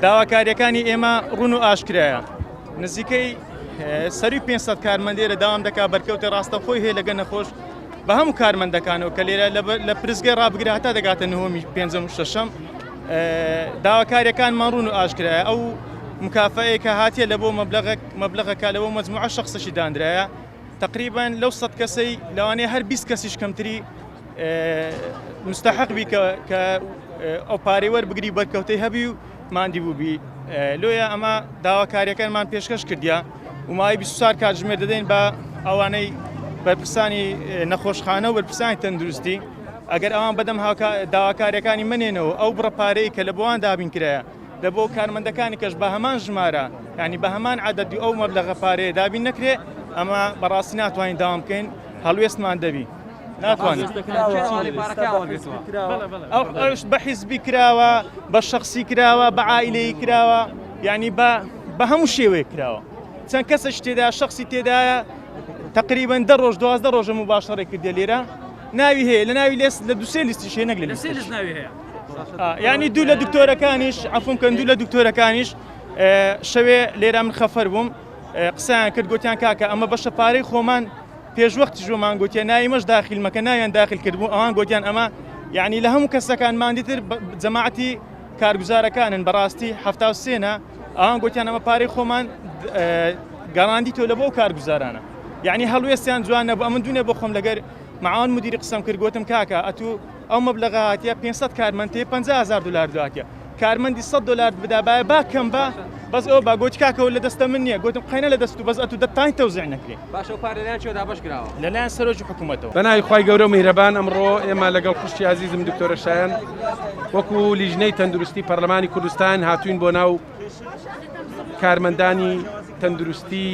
داواکاریەکانی ئێمە ڕوون و ئاشکرایە نزیکەی سەری 500 کارمەندێرە داوام دەکات بەرکەوتە ڕاستەخۆی هەیە لەگە نەخۆش بە هەموو کارمەندەکانەوە کە لێرە لە پرزگای ڕابگرە هەتا دەگاتە نهۆمی پێنجەم و شەشەم داواکاریەکانمان ڕوون و ئاشکرایە ئەو مکافەیە کە هاتیە لە بۆ مەبلەغەکە لەبۆ مەجموعە شەخسەشی دانرایە تقریبا لەو 100 کەسەی لەوانەیە هەر 20 کەسیش کەمتری مستحق بی کە ئەو پارەی وەربگری بەرکەوتەی هەبی و ماندی بووبی لۆیە ئەمە داواکاریەکانمان پێشکەش کردیا ومای 24 کاتژمێر دەدەین بە ئەوانەی بەرپرسانی نەخۆشخانە و بەرپرسانی تەندروستی ئەگەر ئەوان بەدەم داواکاریەکانی منێنەوە ئەو بڕەپارەی کە لە بۆوان دابین کرایە لە بۆ کارمەندەکانی کەش بە هەمان ژمارە ینی بە هەمان عەدەدی ئەو مەبلەغە پارەیە دابین نەکرێ ئەمە بەڕاستی ناتوانین داوام بکەین هەڵوێستمان دەبی ناتوانین ئەوش بە حیزبی کراوە بە شەخسی کراوە بە عائیلەی کراوە یعنی بە هەموو شێوەیە کراوە چەند کەسەش تێدا شخصی تێدایە تقریبا 10 ڕۆژ 12 ڕۆژە مباشەڕێ کردێ لێرە ناوی هەیە لە ناوی لێست لە دوسێ لیستیش هەیە نەک لە لیست ناوی هەیە یعنی دوو لە دکتۆرەکانیش عەفوم کەن دوو لە دکتۆرەکانیش شەوێ لێرە من خەفەر بووم قسەیان کرد گوتیان کاکە ئەمە بەشە پارەی خۆمان پێشوەختی ژۆمان گوتیان ناویمەش داخل مەکە ناویان داخل کردبوو ئەوان گوتیان ئەمە یعنی لە هەموو کەسەکانمان دیتر جەماعەتی کارگوزارەکانن بەڕاستی 73ە ئەوان گوتیان ئەمە پارەی خۆمان گەڕاندی تۆ لە بۆ کارگوزارانە یعنی هەڵوێستیان جوان نەبوو ئەمن دوونێ بۆ خۆم لەگەر معاون مدیری قسەم کرد گوتم کاکە ئەتوو ئەو مەبلەغە هاتیە 500 کارمەندێ 50,000 دلار دواتیە کارمەندی 100 دلار بدابایە با کەم بە بەس ئەو با گوتی کاکەەوە لە دەستە من نییە گوتم قەینە لە دەست و بەس ئەتوو دەتانی تەوزیع نەکرێ باشە و پارەیان چۆ دابەش کراوە لەلایەن سەرۆکی حکوومەتەوە بەناوی خوای گەورە و میهرەبان ئەمڕۆ ئێمە لەگەڵ خوشتی عەزیزم دکتۆرە شایان وەکو لیژنەی تەندروستی پەرلەمانی کوردستان هاتوین بۆ ناو کارمەندانی تەندروستی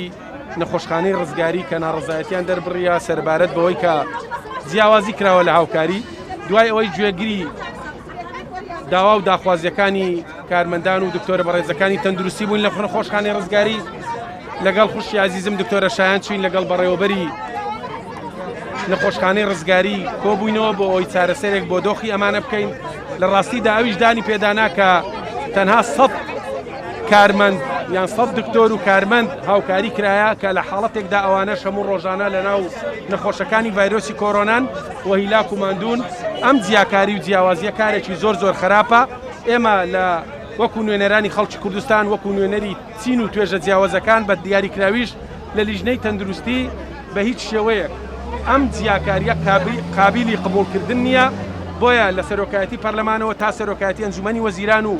نەخۆشخانەی ڕزگاری کە ناڕزایەتیان دەربڕیا سەربارەت بەوەی کە جیاوازی کراوە لە هاوکاری دوای ئەوەی گوێگیری داوا و داخوازیەکانی کارمەندان و دکتۆرە بەڕێزەکانی تەندروستی بووین لە نەخۆشخانەی ڕزگاری لەگەڵ خوشتی عەزیزم دکتۆرە شایان چوین لەگەڵ بەڕێوەبەری نەخۆشخانەی ڕزگاری کۆبووینەوە بۆ ئەوی چارەسەرێک بۆ دۆخی ئەمانە بکەین لە ڕاستیدا ئەویش دانی پێدانا کە تەنها 100 کارمەند یان 100 دکتۆر و کارمەند هاوکاری کرایە کە لە حاڵەتێکدا ئەوانە هەموو ڕۆژانە لەناو نەخۆشەکانی ڤایرۆسی کۆرۆنان و هیلاک و ماندوون ئەم جیاکاری و جیاوازیە کارێکی زۆر خراپە ئێمە لە وەکو نوێنەرانی خەڵکی کوردستان وەکو نوێنەری چین و توێژە جیاوازەکان بە دیاریکراویش لە لیژنەی تەندروستی بە هیچ شێوەیەک ئەم جیاکاریە قابلی قبولکردن نییە بۆیە لە سەرۆکایەتی پەرلەمانەوە تا سەرۆکایەتی ئەنجومەنی وەزیران و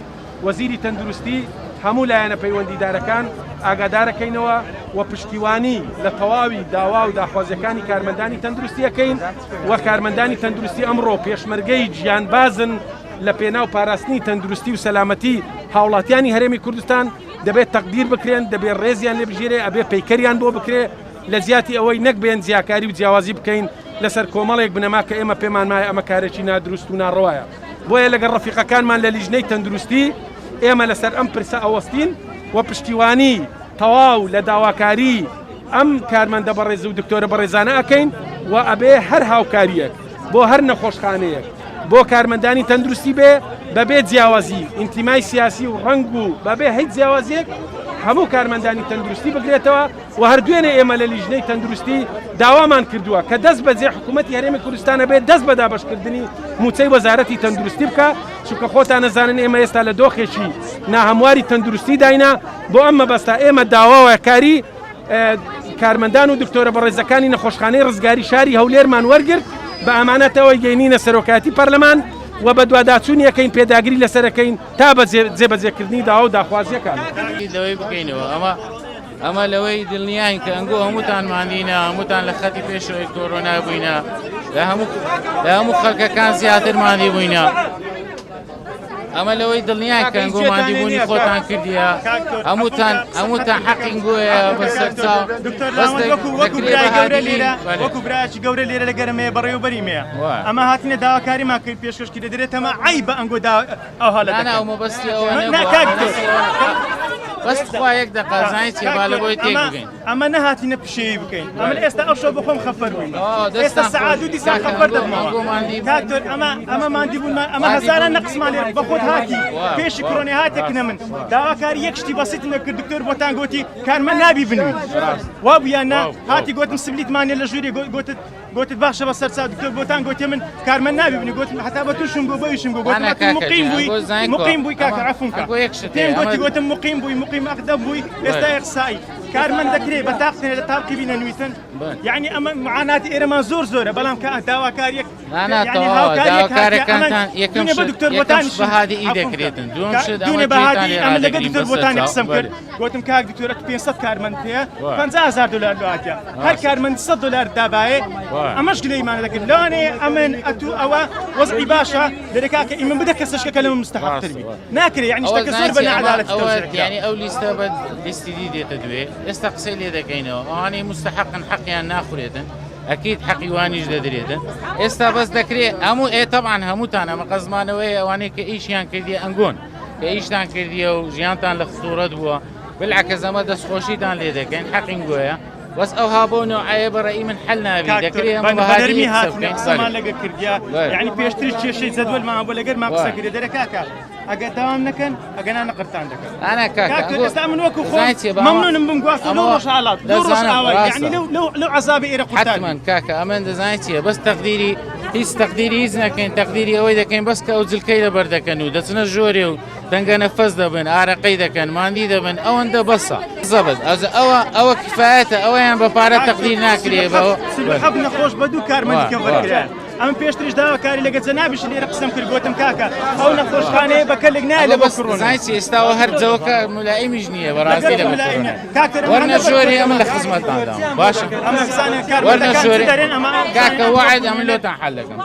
وەزیری تەندروستی هەموو لایەنە پەیوەندیدارەکان ئاگادارەکەینەوە و پشتیوانی لە تەواوی داوا و داخوازیەکانی کارمەندانی تەندروستیەکەین و کارمەندانی تەندروستی ئەمڕۆ پێشمەرگەی گیانبازن لە پێناو پاراستنی تەندروستی و سەلامەتی هاوڵاتیانی هەرێمی کوردستان دەبێت تەقدیر بکرێن دەبێت ڕێزیان لێ بژێرێ ئەبێ پەیکەریان بۆ بکرێ لە زیاتی ئەوەی نەک بێن جیاکاری و جیاوازی بکەین لەسەر کۆمەڵێک بنەما کە ئێمە پێمان مایە ئەمە کارێکی نادروست و ناڕەوایە بۆیە لەگەڵ ڕەفیقەکانمان لە لیژنەی تەندروستی ئێمە لەسەر ئەم پرسە ئەوەستین و پشتیوانی تەواو لە داواکاری ئەم کارمەندە بەڕێز و دکتۆرە بەڕێزانە ئەکەین و ئەبێ هەر هاوکاریەک بۆ هەر نەخۆشخانەیەک بۆ کارمەندانی تەندروستی بێ بەبێ جیاوازی ئینتیمای سیاسی و ڕنگ و بەبێ هیچ جیاوازیەک هەموو کارمەندانی تەندروستی بگرێتەوە و هەردوێنێ ئێمە لە لیژنەی تەندروستی داوامان کردووە کە دەست بەجێ حکوومەتی هەرێمی کوردستانە بێت دەست بە دابەشکردنی موچەی وەزارەتی تەندروستی بکە چونکە خۆتان نەزانن ئێمە ئێستا لە دۆخێکی ناهەمواری تەندروستی داینا بۆ ئەم مەبەستا ئێمە داواوەکاری کارمەندان و دکتۆرە بەڕێزەکانی نەخۆشخانەی ڕزگاری شاری هەولێرمان وەرگرت بە ئەمانەتەوەی گەینینە سەرۆکایەتی پەرلەمان و بە دوواداچوونی یەکەین پێداگیری لەسەرەکەین تا بە جێبەجێکردنی داوا و داخوازیەکان لەوەی بکەینەوە ئەمە لەوەی دڵنیاین کە ئەنگۆ هەمووتان ماندینە هەمووتان لە خەتی پێشەوەی کۆرۆنا بووینە لە هەموو خەڵکەکان زیاتر ماندی بووینە ئەمە لەوەی دڵنیان کە ئەنگۆ ماندیبوونی خۆتان کردیە هەمووتان حەقین گوۆیە بەسەر چاو وەکو برایکی گەورە لێرە لە گەرمەیە بەڕێوەبەری مەیە ئەمە هاتینە داواکاریمان کرد پێشکەشکردە دەرێت ئەمە عیبە ئەنگۆ ئەو هەڵە مەبەستی ئەوە بەس خوا یەک دقە زانیت چێ با لە بۆی تێک بگەین ئەمە نەهاتینە پشێوی بکەین ئەمە ئێستا ئەو شەو بخۆم خەفەر بووین ئێستا سەعاد و دیسان خەفەر دەبمەوە کاکتۆر ئەمە ماندی بوون ئەمە هەزاران نەقسمان لێ بەخۆت هاتی پێشی کڕۆنی هاتێکنە من داواکاری یەک شتی بەسیتم کرد دکتۆر بۆتان گوتی کارمە نابی بنوین وا بوویان نا هاتی گوتم سبلیتمانێ لە ژووری گوتت باشە بە سەرچاو دکتۆر بۆتان گوتی من کارمە نابی بنی گوتم هەتا بە تووشم بۆ بەویشم بۆ گوتم مقیم بووی کاکە عەفوم کە گوتم مقیم بووی مقیم ئەقدەم بووی ئێستا یەخسایی کارمەند دەکرێت بە تاقتێنێ لە تاقی بینە نوویتن یعنی ئەمە معاناتی ئێرەمان زۆرە بەڵام کە داواکاریەک داواکارەکانتان یەکەم بەهادی ئی دەکرێتن دوێنێ بەهادی ئەمە لەگە دکتۆر بۆتانی قسەم کرد گوتم کاک دکتۆرە 500 کارمەند پێە 500,000 دلار لەواتە هەر کارمەند 100 دلار دابایێ ئەمەش گلەیمانە دەکرد لەوانێ ئەمن ئەتو ئەوە وەزعی باشە دەرێکاکە ئیمن بدە کەسەشکە لەمە مستحقتر بی ناکرێت یعنی شتەکە زۆر بە نەعەدالەتی تەوزیع یعنی ئەو لیستە بە لیستی دی دێتە دوێ ئێستا قسەی لێ دەکەینەوە ئەوانەی مستحقن حەقیان ناخورێتن ئەکید حەقی وانیش دەدرێتن ئێستا بەس دەکرێت هەموو تەبعاً هەمووتان ئەمە قەزمانەوەی ئەوانەی کە ئیشیان کردیە ئەنگۆن کە ئیشتان کردیە و ژیانتان لە خسوورەت بووە بالعکس ئەمە دەستخۆشیتان لێ دەکەین حەقین گوۆیە بەس ئەو هابۆ نوعایە بەڕێی من حەل نابی دەکرێت ئەمە بەهادی قسەمان لەگە کردیا یعنی پێشتری کێشەی جەدوەلمان بۆ لەگەر مان قسە کردێ دەرەکاکە ئەگە داوام نەکەن ئەگەنا نەقرتان دەکەن ئانا کاکە ئێستا من وەکو خۆم مەمنونم بم گواست لەو ڕۆژهاڵات لەو ڕۆژئاوای یعنی لەو عەزابی ئێرە قورتان حتمەن کاکە ئەمەن دەزانیت چییە بەس تەقدیری هیچ تەقدیری هیچ نەکەین تەقدیری ئەوەی دەکەین بەس کە ئەو جلکەی لەبەر دەکەن و دەچنە ژۆرێ و دەنگە نەفەس دەبن ئارەقەی دەکەن ماندی دەبن ئەوەندە بەسە زەبەت ئەوە کفایەتە ئەوەیان بە پارە تەقدیر ناکرێ بەەوە حەب نەخۆش بە دوو کارمەندی کە وەرگرا ئەم پێشتریش داواکاری لەگە جەنابیش لێرە قسەم کرد گوتم کاکە ئەو نەخۆشخانەیە بەکەلێک نایە لە بۆ کڕۆنە زانیت ئێستاوە هەر جەوەکە مولایمیش نییە بەڕاستی لە وەرنە ژۆری ئەمە لە خزمەتتاندام باشە وەرنە ژۆری کاکە وەعد ئەمە لۆتان حەل دەکەم